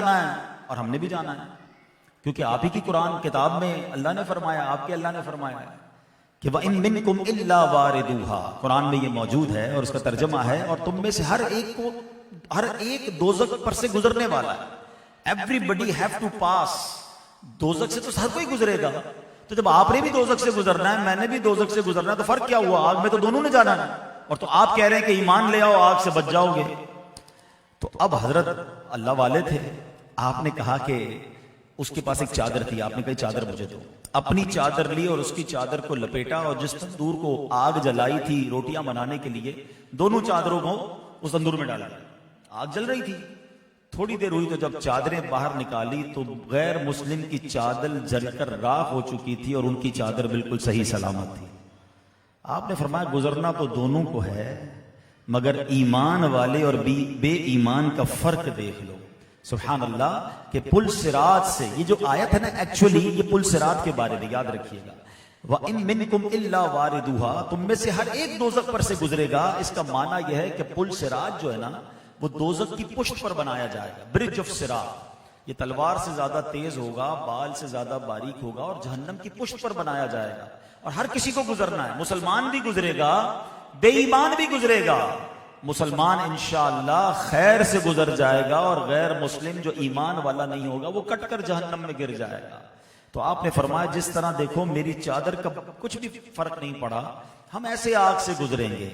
جاننا ہے اور ہم نے بھی جانا ہے، کیونکہ آپ ہی کی قرآن کتاب میں اللہ نے فرمایا، آپ کے اللہ نے فرمایا کہ وَإِن مِّنكُمْ إِلَّا وَارِدُوهَا، قرآن میں یہ موجود ہے اور اس کا ترجمہ ہے، اور تم میں سے ہر ایک دوزخ پر سے گزرنے والا ہے. Everybody have to pass. دوزخ سے تو ہر کوئی گزرے گا. تو جب آپ نے بھی دوزخ سے گزرنا ہے، میں نے بھی دوزخ سے گزرنا ہے، تو فرق کیا ہوا؟ آگ میں تو دونوں نے جانا ہے. اور تو آپ کہہ رہے ہیں کہ ایمان لے آؤ آگ سے بچ جاؤ گے. تو اب حضرت اللہ والے تھے، آپ نے کہا کہ اس کے پاس ایک چادر تھی، آپ نے کہا چادر مجھے دو. اپنی چادر لی اور اس کی چادر کو لپیٹا، اور جس تندور کو آگ جلائی تھی روٹیاں بنانے کے لیے، دونوں چادروں کو اس تندور میں ڈالا. آگ جل رہی تھی. تھوڑی دیر ہوئی تو جب چادریں باہر نکالی تو غیر مسلم کی چادر جل کر راکھ ہو چکی تھی اور ان کی چادر بالکل صحیح سلامت تھی. آپ نے فرمایا گزرنا تو دونوں کو ہے، مگر ایمان والے اور بے ایمان کا فرق دیکھ لو. سبحان اللہ. کہ پل صراط سے، یہ جو آیت ہے نا، ایکچولی یہ پل صراط کے بارے میں یاد رکھیے گا. وَإِن مِّنكُمْ إِلَّا وَارِدُوهَا، تم میں سے ہر ایک دوزخ پر سے گزرے گا. اس کا معنی یہ ہے کہ پل صراط جو ہے نا، وہ دوزخ کی پشت پر بنایا جائے گا. برج آف صراط، یہ تلوار سے زیادہ تیز ہوگا، بال سے زیادہ باریک ہوگا، اور جہنم کی پشت پر بنایا جائے گا. اور ہر کسی کو گزرنا ہے. مسلمان بھی گزرے گا، بے ایمان بھی گزرے گا. مسلمان انشاءاللہ خیر سے گزر جائے گا، اور غیر مسلم جو ایمان والا نہیں ہوگا وہ کٹ کر جہنم میں گر جائے گا. تو آپ نے فرمایا جس طرح دیکھو میری چادر کا کچھ بھی فرق نہیں پڑا، ہم ایسے آگ سے گزریں گے.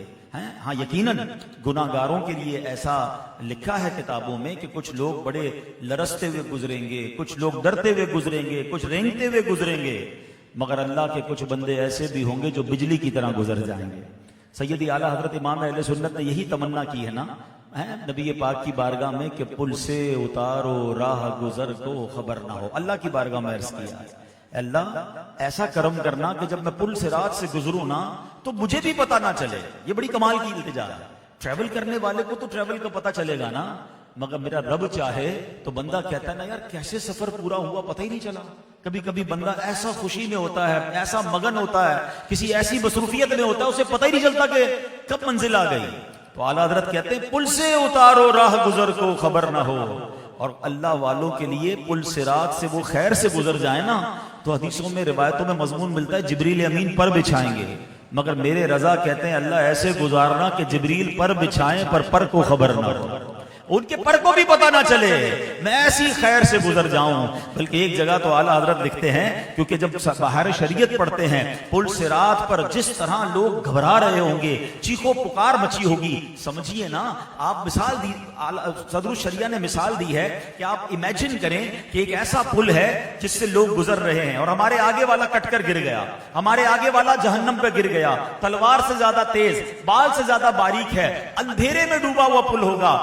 ہاں یقیناً گناہ گاروں کے لیے ایسا لکھا ہے کتابوں میں کہ کچھ لوگ بڑے لرزتے ہوئے گزریں گے، کچھ لوگ ڈرتے ہوئے گزریں گے، کچھ رینگتے ہوئے گزریں گے، مگر اللہ کے کچھ بندے ایسے بھی ہوں گے جو بجلی کی طرح گزر جائیں گے. سیدی اعلیٰ حضرت امام اہل سنت نے یہی تمنا کی ہے نا نبی پاک کی بارگاہ میں کہ پل سے اتارو راہ گزر کو خبر نہ ہو. اللہ کی بارگاہ میں عرض کیا، اللہ ایسا کرم کرنا کہ جب میں پل صراط سے گزروں نا تو مجھے بھی پتہ نہ چلے. یہ بڑی کمال کی التجا ہے. ٹریول کرنے والے کو تو ٹریول کا پتہ چلے گا نا، مگر میرا رب چاہے تو بندہ کہتا ہے نا یار کیسے سفر پورا ہوا پتہ ہی نہیں چلا. کبھی کبھی بندہ ایسا خوشی میں ہوتا ہے، ایسا مگن ہوتا ہے، کسی ایسی مصروفیت میں ہوتا ہے، اسے پتہ ہی نہیں چلتا کہ کب منزل آ گئی. تو اعلیٰ حضرت کہتے ہیں پل سے اتارو راہ گزر کو خبر نہ ہو. اور اللہ والوں کے لیے پل صراط سے وہ خیر سے گزر جائے نا، تو حدیثوں میں روایتوں میں مضمون ملتا ہے جبریل امین پر بچھائیں گے. مگر میرے رضا کہتے ہیں اللہ ایسے گزارنا کہ جبریل پر بچھائیں پر کو خبر نہ ہو، ان کے پر کو بھی پتہ نہ چلے، میں ایسی خیر سے گزر جاؤں. بلکہ ایک جگہ تو اعلیٰ حضرت لکھتے ہیں، کیونکہ جب بہار شریعت پڑھتے ہیں پل صراط پر جس طرح لوگ گھبرا رہے ہوں گے، چیخو پکار مچی ہوگی. سمجھیے نا، آپ مثال دی، صدر الشریعہ نے مثال دی ہے کہ آپ امیجن کریں کہ ایک ایسا پل ہے جس سے لوگ گزر رہے ہیں، اور ہمارے آگے والا کٹ کر گر گیا، ہمارے آگے والا جہنم پہ گر گیا، تلوار سے زیادہ تیز، بال سے زیادہ باریک ہے، اندھیرے میں ڈوبا ہوا پل ہوگا.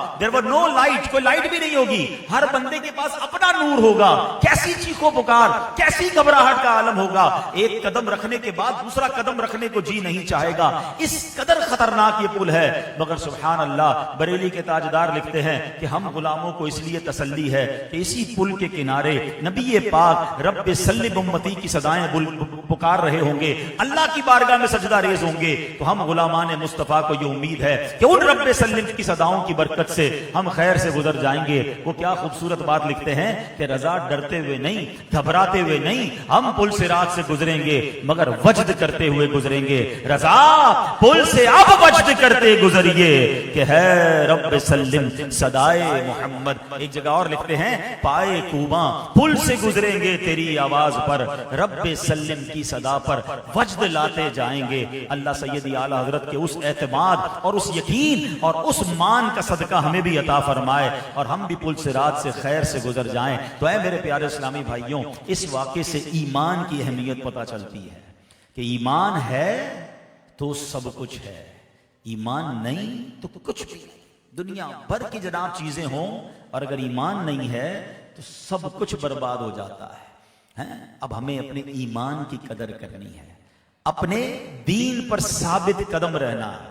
نو لائٹ، کوئی لائٹ بھی نہیں ہوگی، ہر بندے کے پاس اپنا نور ہوگا. کیسی چیخو پکار، کیسی گھبراہٹ کا عالم ہوگا. ایک قدم رکھنے کے بعد دوسرا قدم رکھنے کو جی نہیں چاہے گا. اس قدر خطرناک یہ پل ہے. مگر سبحان اللہ بریلی کے تاجدار لکھتے ہیں کہ ہم غلاموں کو اس لیے تسلی ہے کہ اسی پل کے کنارے نبی پاک رب سلم امتی کی صدائیں پکار رہے ہوں گے، اللہ کی بارگاہ میں سجدہ ریز ہوں گے. تو ہم غلامان مصطفیٰ کو یہ امید ہے کہ ان رب سلم کی صداؤں کی برکت سے ہم خیر سے گزر جائیں گے. وہ کیا خوبصورت بات لکھتے ہیں کہ رضا ڈرتے ہوئے نہیں، گھبراتے ہوئے نہیں، ہم پل صراط سے گزریں گے مگر وجد کرتے ہوئے گزریں گے. رضا پل سے اب وجد کرتے گزریے کہ ہے رب سلم صدائے محمد. ایک جگہ اور لکھتے ہیں پائے کوباں پل سے گزریں گے تیری آواز پر، رب سلم کی صدا پر وجد لاتے جائیں گے. اللہ سیدی اعلیٰ حضرت کے اس اعتماد اور اس یقین اور اس مان کا صدقہ ہمیں بھی عطا فرمائے اور ہم بھی پل صراط سے خیر سے گزر جائیں. تو اے میرے پیارے اسلامی بھائیوں، اس واقعے سے ایمان کی اہمیت پتہ چلتی ہے کہ ایمان ہے تو سب کچھ ہے، ایمان نہیں تو کچھ بھی نہیں. دنیا بھر کی جناب چیزیں ہوں اور اگر ایمان نہیں ہے تو سب کچھ برباد ہو جاتا ہے. اب ہمیں اپنے ایمان کی قدر کرنی ہے، اپنے دین پر ثابت قدم رہنا ہے.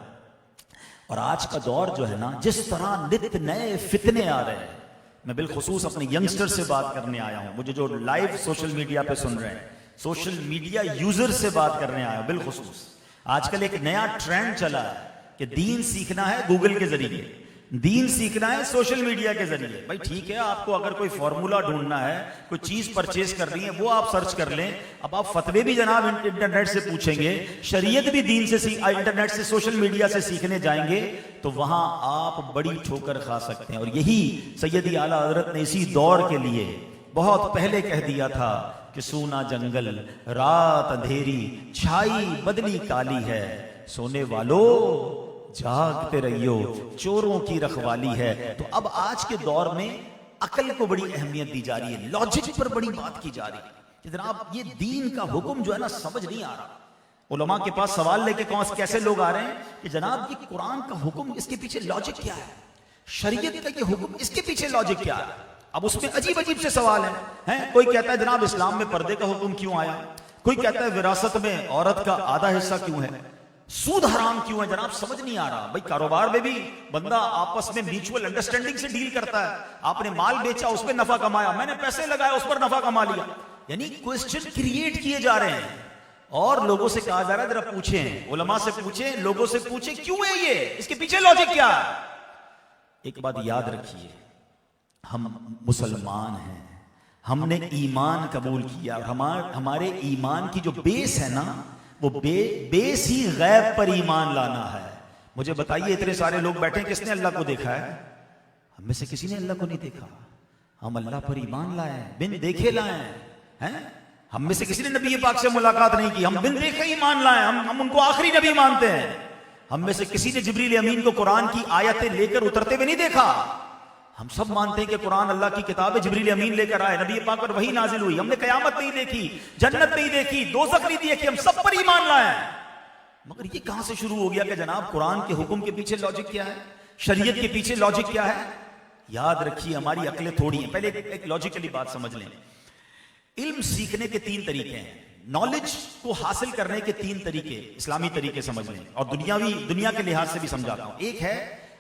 اور آج کا دور جو ہے نا، جس طرح نت نئے فتنے آ رہے ہیں، میں بالخصوص اپنے ینگسٹر سے بات کرنے آیا ہوں، مجھے جو لائیو سوشل میڈیا پہ سن رہے ہیں، سوشل میڈیا یوزر سے بات کرنے آیا ہوں. بالخصوص آج کل ایک نیا ٹرینڈ چلا ہے کہ دین سیکھنا ہے گوگل کے ذریعے. دین سیکھنا ہے سوشل میڈیا کے ذریعے. بھائی ٹھیک ہے, آپ کو اگر کوئی فارمولا ڈھونڈنا ہے, کوئی چیز پرچیز کرنی ہے, وہ آپ سرچ کر لیں. اب آپ فتوے بھی جناب انٹرنیٹ سے پوچھیں گے, شریعت بھی دین سے انٹرنیٹ سے سوشل میڈیا سے سیکھنے جائیں گے تو وہاں آپ بڑی ٹھوکر کھا سکتے ہیں. اور یہی سیدی اعلیٰ حضرت نے اسی دور کے لیے بہت پہلے کہہ دیا تھا کہ سونا جنگل, رات اندھیری, چھائی بدلی کالی ہے, سونے والو جاگتے رہیو, چوروں کی رکھوالی ہے. تو اب آج کے دور میں عقل کو بڑی اہمیت دی جا رہی ہے, لاجک پر بڑی بات کی جا رہی ہے کہ جناب یہ دین کا حکم جو ہے نا سمجھ نہیں آ رہا. علماء کے پاس سوال لے کے کیسے لوگ آ رہے ہیں کہ جناب یہ قرآن کا حکم, اس کے پیچھے لاجک کیا ہے, شریعت کا یہ حکم اس کے پیچھے لاجک کیا ہے. اب اس میں عجیب عجیب سے سوال ہیں. کوئی کہتا ہے جناب اسلام میں پردے کا حکم کیوں آیا, کوئی کہتا ہے وراثت میں عورت کا آدھا حصہ کیوں ہے, سود حرام کیوں ہے. جناب سمجھ نہیں آ رہا. بھائی کاروبار میں بھی بندہ آپس میں میوچول انڈرسٹینڈنگ سے ڈیل کرتا ہے. آپ نے مال بیچا, اس پہ نفع کمایا, میں نے پیسے لگایا, اس پر نفع کما لیا. یعنی کوسچن کریٹ کیے جا رہے ہیں اور لوگوں سے کہا جا رہا ہے ذرا پوچھیں, علماء سے پوچھیں, لوگوں سے پوچھیں کیوں ہے یہ, اس کے پیچھے لاجک کیا ہے. ایک بات یاد رکھیے, ہم مسلمان ہیں, ہم نے ایمان قبول کیا. ہمارے ایمان کی جو بیس ہے نا, وہ بیس ہی غیب پر ایمان لانا ہے. مجھے بتائیے اتنے سارے لوگ بیٹھے ہیں, کس نے اللہ کو دیکھا ہے؟ ہم میں سے کسی نے اللہ کو نہیں دیکھا. ہم اللہ پر ایمان لائے ہیں, بن دیکھے لائے ہیں. ہم میں سے کسی نے نبی پاک سے ملاقات نہیں کی, ہم بن دیکھے ایمان لائے. ہم ان کو آخری نبی مانتے ہیں. ہم میں سے کسی نے جبریل امین کو قرآن کی آیتیں لے کر اترتے ہوئے نہیں دیکھا. ہم سب مانتے ہیں کہ قرآن اللہ کی کتاب ہے, جبریل امین لے کر آئے, نبی پاک پر وحی نازل ہوئی. ہم نے قیامت نہیں دیکھی, جنت نہیں دیکھی, دوزخ نہیں دیکھی, ہم سب پر ایمان لائے ہیں. مگر یہ کہاں سے شروع ہو گیا کہ جناب قرآن کے حکم کے پیچھے لاجک کیا ہے, شریعت کے پیچھے لاجک کیا ہے. یاد رکھیے ہماری عقلیں تھوڑی ہیں. پہلے ایک لاجیکلی بات سمجھ لیں. علم سیکھنے کے 3 طریقے ہیں, نالج کو حاصل کرنے کے 3 طریقے اسلامی طریقے سمجھ لیں, اور دنیا کے لحاظ سے بھی سمجھاتا ہوں. ایک ہے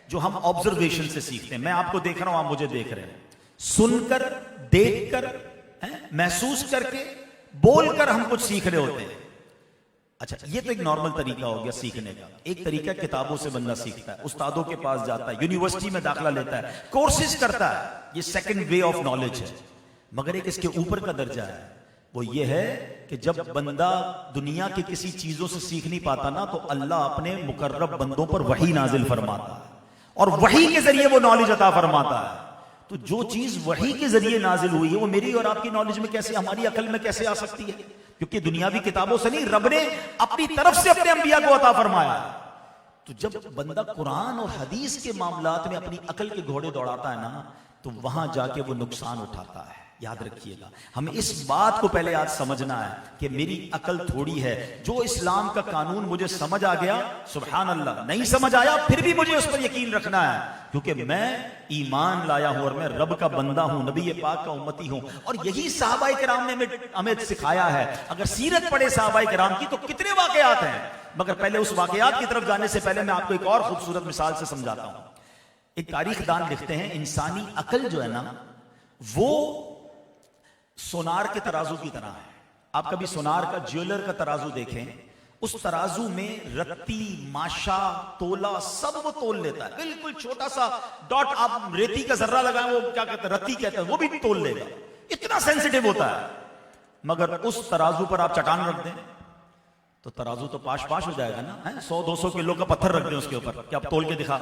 جو ہم آبزرویشن سے سیکھتے ہیں, میں آپ کو دیکھ رہا ہوں, آپ مجھے دیکھ رہے ہیں, سن کر, دیکھ کر, محسوس کر کے, بول کر ہم کچھ سیکھ رہے ہوتے ہیں. اچھا, یہ تو ایک نارمل طریقہ ہو گیا سیکھنے کا. ایک طریقہ کتابوں سے بندہ سیکھتا ہے, استادوں کے پاس جاتا ہے, یونیورسٹی میں داخلہ لیتا ہے, کورسز کرتا ہے. یہ سیکنڈ وے آف نالج ہے. مگر ایک اس کے اوپر کا درجہ ہے, وہ یہ ہے کہ جب بندہ دنیا کی کسی چیزوں سے سیکھ نہیں پاتا نا, تو اللہ اپنے مقرب بندوں پر وحی نازل فرماتا ہے اور وحی کے ذریعے وہ نالج عطا فرماتا ہے. تو جو چیز وحی کے ذریعے نازل ہوئی ہے وہ میری اور آپ کی نالج میں کیسے, ہماری عقل میں کیسے آ سکتی ہے؟ کیونکہ دنیاوی کتابوں سے نہیں, رب نے اپنی طرف سے اپنے انبیاء کو عطا فرمایا. تو جب بندہ قرآن اور حدیث کے معاملات میں اپنی عقل کے گھوڑے دوڑاتا ہے نا, تو وہاں جا کے وہ نقصان اٹھاتا ہے. یاد رکھیے گا, ہمیں اس بات کو پہلے آج سمجھنا ہے کہ میری عقل تھوڑی ہے. جو اسلام کا قانون مجھے سمجھ آ گیا سبحان اللہ, نہیں سمجھ آیا پھر بھی مجھے اس پر یقین رکھنا ہے, کیونکہ میں ایمان لایا ہوں اور میں رب کا بندہ ہوں, نبی پاک کا امتی ہوں. اور یہی صحابہ کرام نے ہمیں سکھایا ہے. اگر سیرت پڑھے صحابہ کرام کی تو کتنے واقعات ہیں. مگر پہلے اس واقعات کی طرف جانے سے پہلے میں آپ کو ایک اور خوبصورت مثال سے سمجھاتا ہوں. ایک تاریخ دان لکھتے ہیں, انسانی عقل جو ہے نا وہ سونار کے ترازو کی طرح ہے. آپ کبھی سونار کا جیولر کا ترازو دیکھیں, اس ترازو میں رتی, ماشا, تولا سب وہ تول لیتا ہے. بالکل چھوٹا سا ڈاٹ آپ ریتی کا ذرہ لگائیں, وہ کیا کہتے ہیں, رتی کہتے ہیں, وہ بھی تول لے گا. اتنا سینسیٹیو ہوتا ہے. مگر اس ترازو پر آپ چٹان رکھ دیں تو ترازو تو پاش پاش ہو جائے گا نا. 100-200 کلو کا پتھر رکھ دیں اس کے اوپر کہ آپ تول کے دکھا,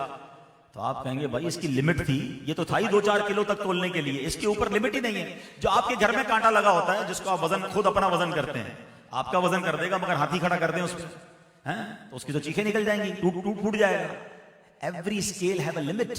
تو آپ کہیں گے بھائی اس کی لمٹ تھی, یہ تو تھا ہی 2-4 کلو تک تولنے کے لیے, اس کے اوپر لمٹ ہی نہیں ہے. جو آپ کے گھر میں کانٹا لگا ہوتا ہے جس کو آپ وزن خود اپنا وزن کرتے ہیں, آپ کا وزن کر دے گا, مگر ہاتھی کھڑا کر دیں اس پہ تو اس کی تو چیخیں نکل جائیں گی, ٹوٹ جائے گا. Every scale have a limit,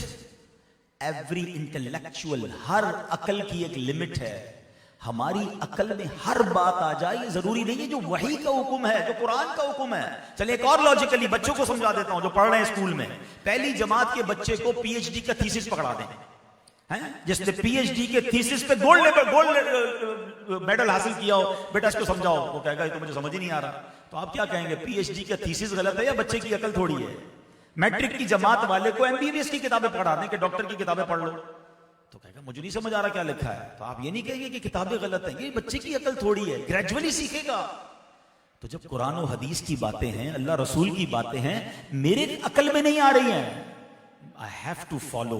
every intellectual, ہر عقل کی ایک لمٹ ہے. ہماری عقل میں ہر بات آ جائے ضروری نہیں ہے جو وحی کا حکم ہے, جو قرآن کا حکم ہے. چلے ایک اور لاجیکلی بچوں کو سمجھا دیتا ہوں جو پڑھ رہے ہیں اسکول میں. پہلی جماعت کے بچے کو پی ایچ ڈی کا تھیسس پکڑا دیں, جس نے پی ایچ ڈی کے تھیسس پہ گولڈ میڈل حاصل کیا ہو, بیٹا اس کو سمجھاؤ, وہ کہے گا یہ تو مجھے سمجھ ہی نہیں آ رہا. تو آپ کیا کہیں گے, پی ایچ ڈی کا تھیسس غلط ہے یا بچے کی عقل تھوڑی ہے؟ میٹرک کی جماعت والے کو MBBS کی کتابیں پڑھا دیں کہ ڈاکٹر کی کتابیں پڑھ لو, تو کہے گا مجھے نہیں سمجھ آ رہا کیا لکھا ہے. تو آپ یہ نہیں کہیں گے کہ کتابیں غلط ہیں, یہ بچے کی عقل تھوڑی ہے, گریجولی سیکھے گا. تو جب قرآن و حدیث کی باتیں ہیں, اللہ رسول کی باتیں ہیں, میرے عقل میں نہیں آ رہی ہیں, I have to follow,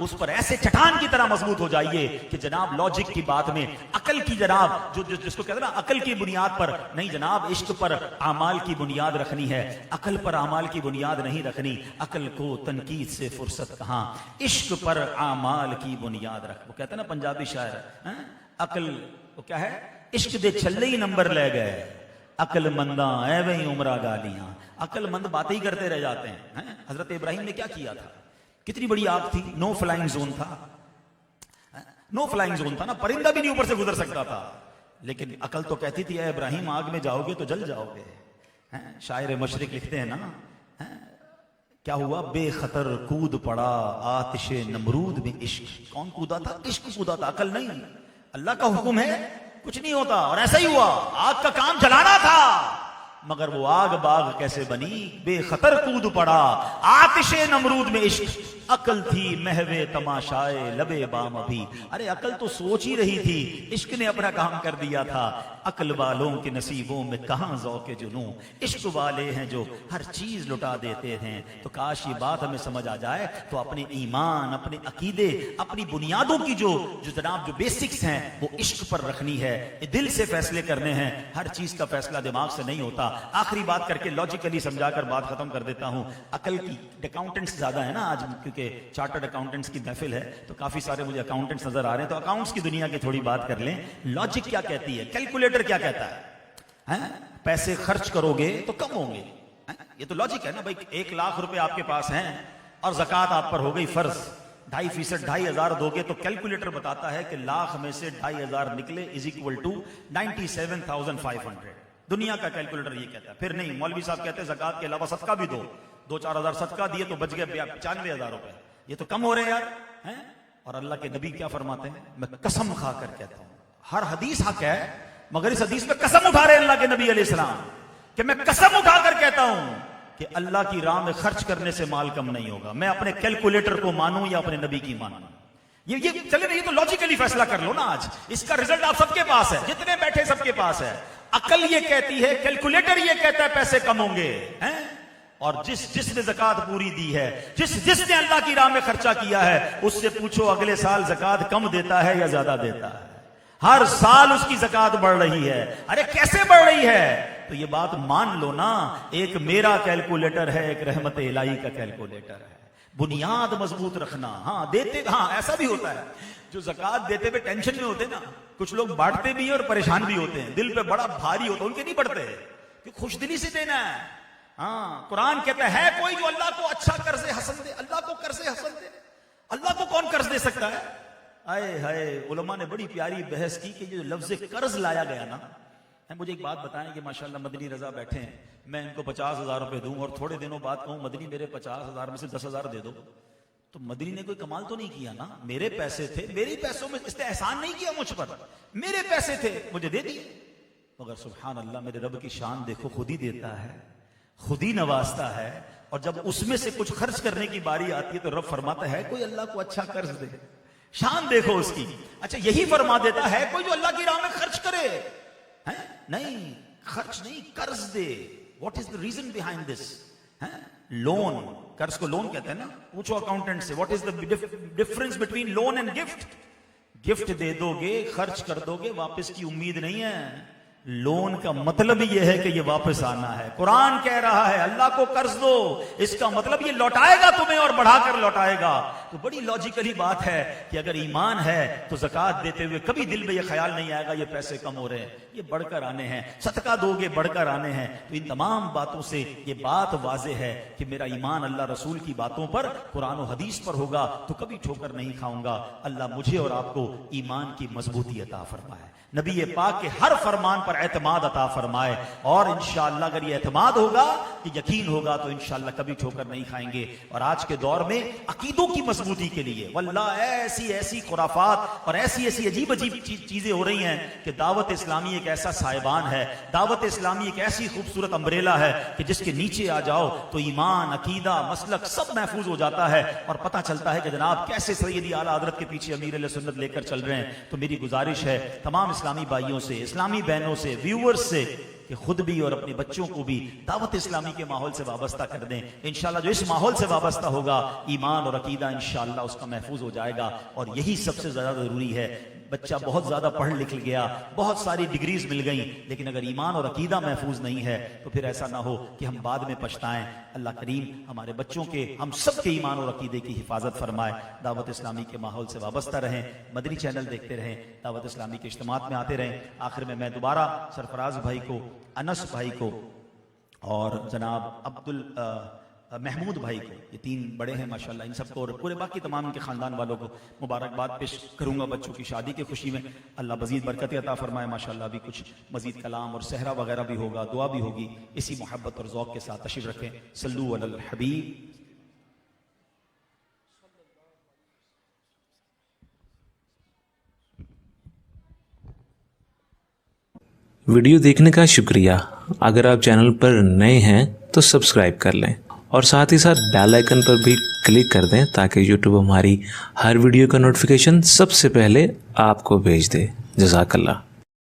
اس پر ایسے چٹان کی طرح مضبوط ہو جائیے کہ جناب لاجک کی بات میں عقل کی جناب جس کو کہتے ہیں نا عقل کی بنیاد پر نہیں جناب، عشق پر اعمال کی بنیاد رکھنی ہے، عقل پر اعمال کی بنیاد نہیں رکھنی. عقل کو تنقید سے فرصت کہاں، عشق پر اعمال کی بنیاد رکھ. وہ کہتے ہیں نا پنجابی شاعر، عقل وہ کیا ہے، عشق دے چھلے ہی نمبر لے گئے، عقل منداں ایویں ہی عمرہ گالیاں. عقل مند باتیں ہی کرتے رہ جاتے ہیں. حضرت ابراہیم نے کیا کیا تھا، کتنی بڑی آگ تھی، نو فلائنگ زون تھا، نو فلائنگ زون تھا نا، پرندہ بھی نہیں اوپر سے گزر سکتا تھا. لیکن عقل تو کہتی تھی اے ابراہیم آگ میں جاؤ گے تو جل جاؤ گے. شاعر مشرق لکھتے ہیں نا، کیا ہوا، بے خطر کود پڑا آتش نمرود میں عشق. کون کودا تھا، عشق کودا تھا، عقل نہیں. اللہ کا حکم ہے کچھ نہیں ہوتا، اور ایسا ہی ہوا. آگ کا کام جلانا تھا، مگر وہ آگ باغ کیسے بنی، بے خطر کود پڑا آتش نمرود میں عشق. عقل تھی محو تماشائے لبے بام ابھی. ارے عقل تو سوچ ہی رہی تھی، عشق نے اپنا کام کر دیا تھا. عقل والوں کے نصیبوں میں کہاں ذوق جنوں، عشق والے ہیں جو ہر چیز لٹا دیتے ہیں. تو کاش یہ بات ہمیں سمجھ آ جائے تو اپنے ایمان، اپنے عقیدے، اپنی بنیادوں کی جو جناب جو بیسکس ہیں وہ عشق پر رکھنی ہے. دل سے فیصلے کرنے ہیں، ہر چیز کا فیصلہ دماغ سے نہیں ہوتا. آخری بات کر کے لاجیکلی سمجھا کر بات ختم کر دیتا ہوں. عقل کی اکاؤنٹنٹس زیادہ ہے نا آج، کیونکہ چارٹرڈ اکاؤنٹنٹس کی محفل ہے تو کافی سارے مجھے اکاؤنٹنٹس نظر آ رہے ہیں. تو اکاؤنٹس کی دنیا کی تھوڑی بات کر لیں. لاجک کیا کہتی ہے، کیلکولیٹر کیا کہتا ہے، پیسے خرچ کرو گے تو کم ہوں گے. یہ تو لاجک ہے نا بھائی. 1 لاکھ روپے آپ کے پاس ہیں اور زکوٰۃ آپ پر ہو گئی فرض، 2.5% 2,500 دو گے تو کیلکولیٹر بتاتا ہے کہ لاکھ میں سے 2,500 نکلے از اکول ٹو 97,500. دنیا کا کیلکولیٹر یہ کہتا ہے. پھر نہیں، مولوی صاحب کہتے ہیں زکوٰۃ کے علاوہ صدقہ بھی دو، 2-4 ہزار صدقہ دیے تو بچ گئے 95,000 روپے. یہ تو کم ہو رہے ہیں یار. اور اللہ کے نبی کیا فرماتے ہیں، میں قسم کھا کر کہتا ہوں، ہر حدیث حق ہے مگر اس حدیث میں قسم اٹھا رہے اللہ کے نبی علیہ السلام کہ میں قسم اٹھا کر کہتا ہوں کہ اللہ کی راہ میں خرچ کرنے سے مال کم نہیں ہوگا. میں اپنے کیلکولیٹر کو مانوں یا اپنے نبی کی مانوں، یہ چلے نہیں تو لاجیکلی فیصلہ کر لو نا. آج اس کا رزلٹ آپ سب کے پاس ہے، جتنے بیٹھے سب کے پاس ہے. عقل یہ کہتی ہے، کیلکولیٹر یہ کہتا ہے پیسے کم ہوں گے. اور جس نے زکوٰۃ پوری دی ہے، جس نے اللہ کی راہ میں خرچہ کیا ہے، اس سے پوچھو اگلے سال زکوٰۃ کم دیتا ہے یا زیادہ دیتا ہے. ہر سال اس کی زکوٰۃ بڑھ رہی ہے. ارے کیسے بڑھ رہی ہے؟ تو یہ بات مان لو نا، ایک میرا کیلکولیٹر ہے، ایک رحمت الہی کا کیلکولیٹر ہے. بنیاد مضبوط رکھنا. ہاں دیتے، ہاں ایسا بھی ہوتا ہے جو زکوٰۃ دیتے ہوئے ٹینشن میں ہوتے نا، کچھ لوگ بانٹتے بھی ہیں اور پریشان بھی ہوتے ہیں، دل پہ بڑا بھاری ہوتا ہے، ان کے نہیں بڑھتے کہ خوش دلی سے دینا ہے. ہاں قرآن کہتا ہے کوئی جو اللہ کو اچھا قرض حسن دے. اللہ کو قرض حسن دے، اللہ کو کون قرض دے سکتا ہے؟ آئے ہائے، علماء نے بڑی پیاری بحث کی کہ جو لفظ قرض لایا گیا نا. مجھے ایک بات بتائیں کہ ماشاءاللہ مدنی رضا بیٹھے ہیں، میں ان کو 50,000 روپے دوں اور تھوڑے دنوں بعد کہوں مدنی میرے 50,000 میں سے 10,000 دے دو، تو مدنی نے کوئی کمال تو نہیں کیا نا. میرے پیسے تھے، میرے پیسوں میں اس نے احسان نہیں کیا مجھ پر، میرے پیسے تھے مجھے دے دیے. مگر سبحان اللہ، میرے رب کی شان دیکھو، خود ہی دیتا ہے، خود ہی نوازتا ہے. اور جب اس میں سے کچھ خرچ کرنے کی باری آتی ہے تو رب فرماتا ہے کوئی اللہ کو اچھا قرض دے. شان دیکھو اس کی. اچھا یہی فرما دیتا ہے کوئی جو اللہ کی راہ میں خرچ کرے. نہیں، خرچ نہیں، قرض دے. What is the reason behind this? Loan, قرض کو لون کہتے ہیں نا. پوچھو اکاؤنٹنٹ سے what is the difference between loan and gift. Gift دے دو گے، خرچ کر دو گے، واپس کی امید نہیں ہے. لون کا مطلب یہ ہے کہ یہ واپس آنا ہے. قرآن کہہ رہا ہے اللہ کو قرض دو، اس کا مطلب یہ لوٹائے گا تمہیں اور بڑھا کر لوٹائے گا. تو بڑی لاجیکلی بات ہے کہ اگر ایمان ہے تو زکوٰۃ دیتے ہوئے کبھی دل میں یہ خیال نہیں آئے گا یہ پیسے کم ہو رہے ہیں، یہ بڑھ کر آنے ہیں. صدقہ دو گے، بڑھ کر آنے ہیں. تو ان تمام باتوں سے یہ بات واضح ہے کہ میرا ایمان اللہ رسول کی باتوں پر، قرآن و حدیث پر ہوگا تو کبھی ٹھوکر نہیں کھاؤں گا. اللہ مجھے اور آپ کو ایمان کی مضبوطی عطا فرمائے، نبی پاک کے ہر فرمان پر اعتماد عطا فرمائے. اور انشاءاللہ اگر یہ اعتماد ہوگا، یہ یقین ہوگا تو انشاءاللہ کبھی ٹھوکر نہیں کھائیں گے. اور آج کے دور میں عقیدوں کی مضبوطی کے لیے واللہ ایسی خرافات اور ایسی عجیب چیزیں ہو رہی ہیں کہ دعوت اسلامی ایک ایسا سائبان ہے، دعوت اسلامی ایک ایسی خوبصورت امبریلا ہے کہ جس کے نیچے آ جاؤ تو ایمان، عقیدہ، مسلک سب محفوظ ہو جاتا ہے اور پتہ چلتا ہے کہ جناب کیسے سیدی اعلیٰ حضرت کے پیچھے امیر علیہ سنت لے کر چل رہے ہیں. تو میری گزارش ہے تمام اسلامی بھائیوں سے، اسلامی بہنوں سے، ویورز سے کہ خود بھی اور اپنے بچوں کو بھی دعوت اسلامی کے ماحول سے وابستہ کر دیں. انشاءاللہ جو اس ماحول سے وابستہ ہوگا ایمان اور عقیدہ انشاءاللہ اس کا محفوظ ہو جائے گا. اور یہی سب سے زیادہ ضروری ہے. بچہ بہت زیادہ پڑھ لکھ گیا, بہت ساری ڈگریز مل گئیں, لیکن اگر ایمان اور عقیدہ محفوظ نہیں ہے تو پھر ایسا نہ ہو کہ ہم بعد میں پچھتائیں. اللہ کریم ہمارے بچوں کے, ہم سب کے ایمان اور عقیدے کی حفاظت فرمائے. دعوت اسلامی کے ماحول سے وابستہ رہیں, مدنی چینل دیکھتے رہیں, دعوت اسلامی کے اجتماعات میں آتے رہیں. آخر میں دوبارہ سرفراز بھائی کو, انس بھائی کو اور جناب محمود بھائی کو, یہ 3 بڑے ہیں ماشاءاللہ, ان سب کو اور پورے باقی تمام ان کے خاندان والوں کو مبارکباد پیش کروں گا بچوں کی شادی کی خوشی میں. اللہ مزید برکت عطا فرمائے. ماشاءاللہ ابھی کچھ مزید کلام اور صحرا وغیرہ بھی ہوگا, دعا بھی ہوگی. اسی محبت اور ذوق کے ساتھ تشریف رکھیں. صلو علی الحبیب. ویڈیو دیکھنے کا شکریہ. اگر آپ چینل پر نئے ہیں تو سبسکرائب کر لیں اور ساتھ ہی ساتھ بیل آئیکن پر بھی کلک کر دیں تاکہ یوٹیوب ہماری ہر ویڈیو کا نوٹیفیکیشن سب سے پہلے آپ کو بھیج دے. جزاک اللہ.